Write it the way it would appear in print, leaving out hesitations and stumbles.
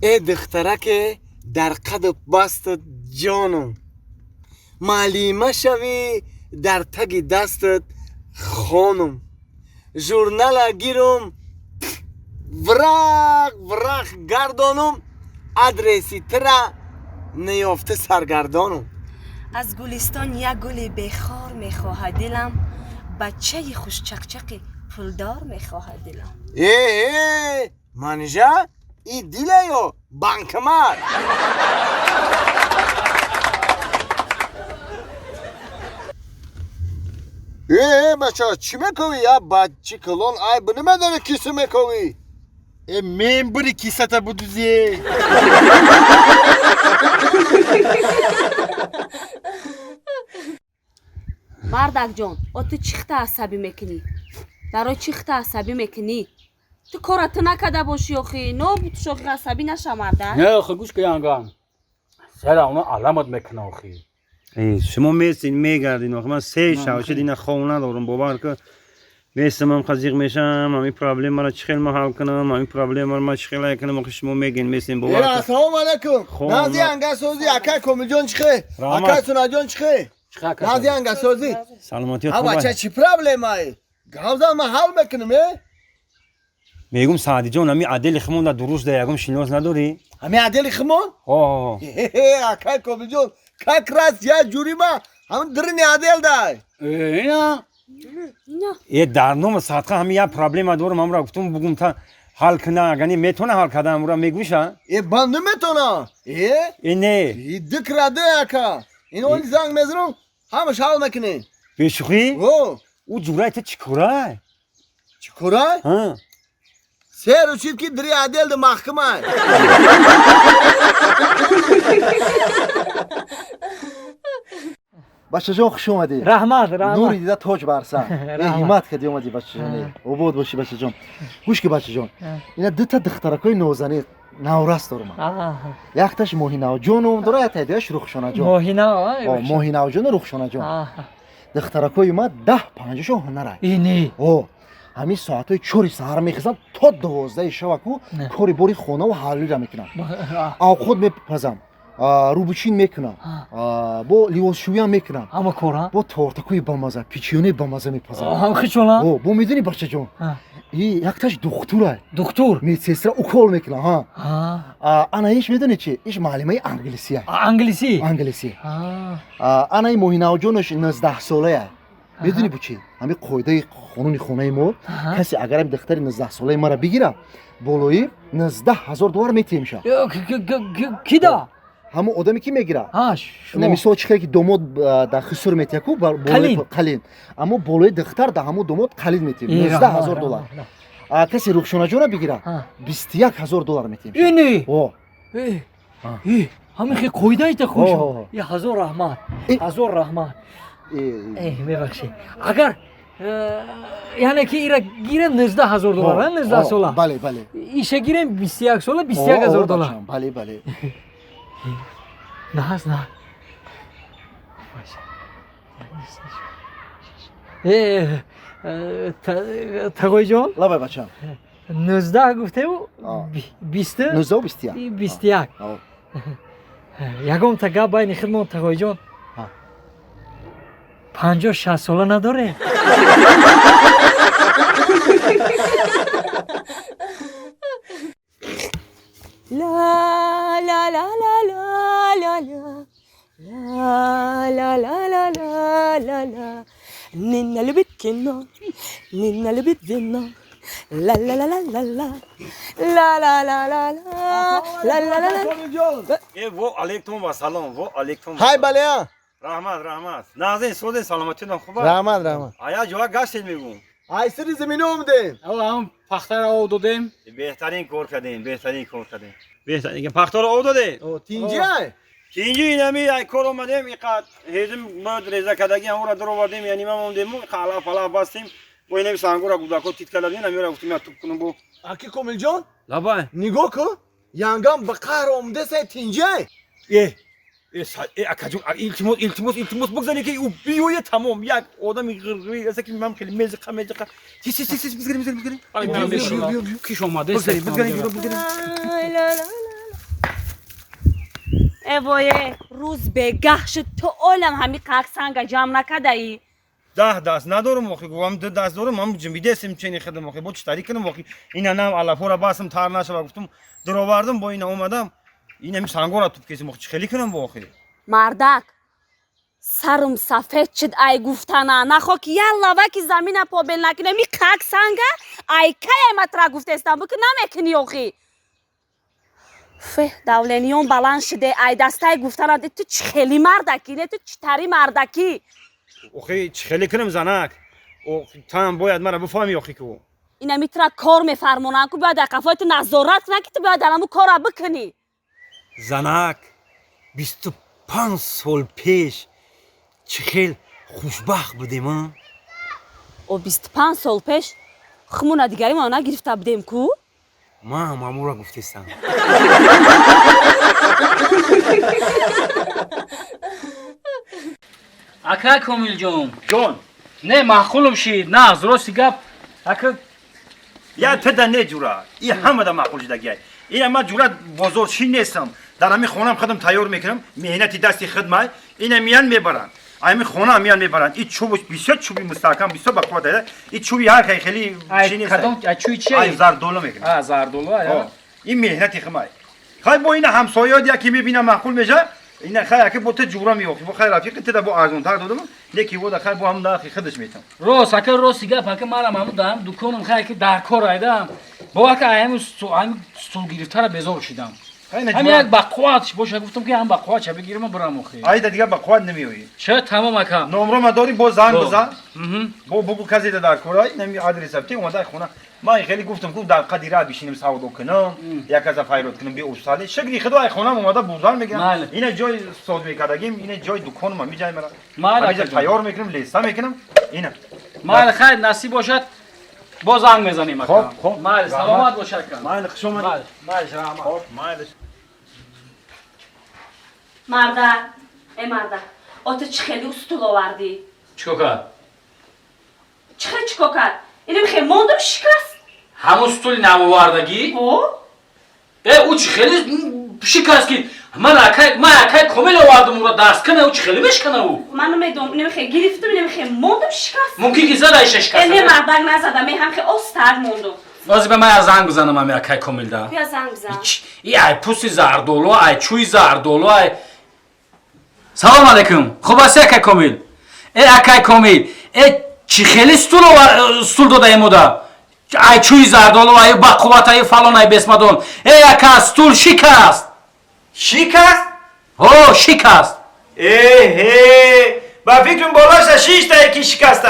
ای دخترک در قد بستت جانم، معلیمه شوی در تگ دستت خانم. ژورنال گیرم ورق گردانم، ادرسی ترا نیافته سرگردانم. از گلستان یک گل بخار میخواهد دلم، بچه خوش چقچق پولدار میخواهد دلم. ای منجا این دیله یا بانکمار. بچه چی میکنی یا بچه کلون؟ ای بنی مداره کیسه میکنی؟ من بری کیسه تا بدوزی. مردک جان، تو چیخته عصبی میکنی؟ برای چیخته عصبی میکنی؟ تو کارت نکده باشی آخی. نه بود شاقی عصبی نشه مردک. نه آخی گوش که یانگام سر اونا علامت میکنه آخی. شما میستین میگردین آخه من 3 شب شد این خونه ندارم باور که میستم هم خزیق میشم. همین پرابلم مرا چخیل ما حل کنم، همین پرابلم مرا ما چخیل کنم. آخه شما میگین میستین باور که السلام علیکم. نازی انگا سوزی اکای کومی جان چخه؟ اکای سونا جان چخه؟ نازی انگا سوزی. سلامتی ها خوبه. بچه چی پرابلم ای؟ گاوزا ما حل میکنم. میگم سعدی جان همین عدل خمون در دروش ده یکم شناس نداری؟ همین عدل خمون؟ اکای کومی جان کاکراس یا جوری ما هم درنی عدل دای. اینا یه درنامه صدقه همین یه پرابلم دارم. من را گفتم بگم تا حل کنه. یعنی میتونه حل کنه امرا میگوشه؟ ای بند نمیتونه. نه ای دکراده اکا. این اون زنگ میزنم همش حل میکنه. بشوخی؟ او جورای تو چیکاره؟ چیکاره؟ ها سه روچید که دری عدل ده محکمه. بچه جان خوش اومدی. رحمت نوری دیده تاج برسن. همت کردی اومدی بچه جان. عبود باشی بچه جان. گوش که بچه جان. اینا دو تا دخترکای نوزنی نورست دارم. یک تاش موهینا جانم داره، یک تایش رخشانه جان. موهینا جان رخشانه جان. دخترکای ما 10-15 شو هنره. اینی همین ساعتای 4 سحر میخزم تا 12 شب کو کاری باری خونه و حالی را میکنم. او خود میپزم، روبوچین میکنم، با لیوانشویی هم میکنم. اما کورا با تورتکوی بامزه، پیچیونی بامزه میپزم. هم خیچونا با میدونی بچه جان این یک تاش دکتره. دکتر میدسیسترا اوکول میکنه ها. انا ایش میدونی چی؟ ایش معلمه انگلیسیه. انگلیسی. انا این موهینا جانش 19 ساله. میدونی بچی؟ همین قاعده قانون خونه ما کسی اگر هم دختر 19 ساله ما را بگیره بالایی $19,000 میتیم شه. کی دا؟ همون آدمی که میگیره. شما نمیشه چیکار که دومود در خسر میتیه کو بالای قلین. اما بالای دختر در همون دومود قلین میتیم. $19,000. کسی رخشانه جون بگیره $21,000 میتیم. اینی همین خیلی قاعده ایت خوش. یه هزار رحمت. میبخشی اگر یعنی که ایرا گیرم $19,000 19 ساله. بله ایشه گیرم 21 ساله $21,000. بله نه تقوی جان لبه بچه 19 گفته و 20 19 و 21 یکم تا گپ بین خودمون تقوی جان 50-60 ساله نداره. لا لا لا لا لا لا لا لا لا لا لا لا نينا اللي بتكنا نينا اللي بتذنا لا لا لا لا لا لا لا لا لا لا لا لا لا و علیکم و سلام. و علیکم های بله رحمت نازین سوده سلامتی دم خوبه. رحمت آیا جوا گشتین میگم ای سری زمینه اومده. هم پختر آو دادیم. بهترین کار کردین. بهترین پختار آو داده. تینجه اینجا اینمی کار اومدیم اینقدر هیزم مد ریزه کدگی هم را در آوردیم. یعنی ما موندیم خالا فلا بستیم و اینم سانگورا گوداکو تیت کردیم. نمیره گفتیم توپ کنم بو اکی کومل جان لابا نگاه کن یانگام به قهر اومده سه تینجه. اکاجون التماس بگذاری که او بیوی تمام یک آدمی غریبی است که من خیلی میز چی بگذاریم پیش اومده بگذاریم اوه روز بگه شد تو اولم همی قاق سنگا جام نکدایی 10 دست ندارم واقعی گفتم 2 دست دارم من جمیده اسم چنین خدمت واقعی با چطوری کنم واقعی اینا نه علافورا باسم تار نشه و گفتم در آوردم با اینا اومدم اینا می سنگورا توپ کسی واقعی خیلی کنم واقعی مردک سرم سفید شد ای گفتنا نخو که یلا وکی زمین پا بل نکنه می قاق سنگا ای که مطرح گفته استم بکن نمیکنی اوخی فه دولنیون بلند شده ای دسته گفتنا تو چه خیلی مردکی نه تو چطوری مردکی واقعی خیلی کنم زنک او تام باید مرا بفهمی واقعی که اینا میتونه کار میفرمونن که باید قفایت نظارت نکنی تو باید همون کار بکنی زنک 25 سال پیش چه خیلی خوشبخت بودیم ها او 25 سال پیش خمونه دیگری ما نگرفته بودیم کو ما مامورا گفتستم اکا کامل جون نه معقولم شید نه درستی گپ اکا یا پدر نه جورا این همه دا معقول شده گیای این ما جورا بزرگی نیستم در همین خونم خودم تیار میکنم مهنتی دستی خدمت اینا میان میبرن همین خونه میان میبرن این چوب بسیار چوبی مستحکم بسیار بقوت داره این چوبی هر خیلی چی نیست کدام چوی چیه ای $10 میکنم $10 این مهنتی خمای خای با این همسایه‌ها دیا که میبینم معقول میشه اینا خای که بوته جورا میوخی با خیر رفیق تدا با ارزون تر دادم یکی بود خیر با هم داخل خودش میتم روز اکا روز گپ اکا مالم همون دارم دکانم خیلی که در کار ایدم با اکا همون سو گرفتار بزرگ شدم همین یک بقوات باشه گفتم که هم بقوات چه بگیرم برام اخی ای دیگه بقوات نمیوی چه تمام اکا نمره ما داری با زنگ بزن با بگو کسی در کارای نمی آدرس ابتی اومده خونه ما خیلی گفتم که در قدیره بشینیم سودا کنم یک از فایرات کنم به استاد شکلی خدا خونه اومده بوزار میگم اینا جای سود میکردیم اینا جای دکان ما میجای مرا ما تیار میکنم لیستا میکنم اینا مال خیر نصیب باشد با زنگ میزنیم اکا خب مال سلامت باشه اکا مال خوشم مال سلامت خب مال مرده ای مرده تو چه خیلی استول آوردی چیکار چه چیکار کرد اینم خیلی موندم شکست همون استولی نمواردگی او او چه خیلی شکست که من اکای کامل آوردم اون را دست کنه او چه خیلی بشکنه او من نمیدونم اینم خیلی گرفتم اینم خیلی موندم شکست ممکن که زده ایش شکست اینم مردک نزدم این هم خیلی استر موندم بازی به من از زنگ بزنم همه اکای کامل ده بیا زنگ بزن ای پوسی $10 ای چوی $10 ای سلام علیکم خوب هستی اکای کامل ای اکای کامل ای چی خیلی استول داده ایمو ده ای چوی $10 ای بقوات ای فلان ای بسمدون ای اکا استول شکست شکست او شکست با فکرم بالاش 6 تا یکی شکسته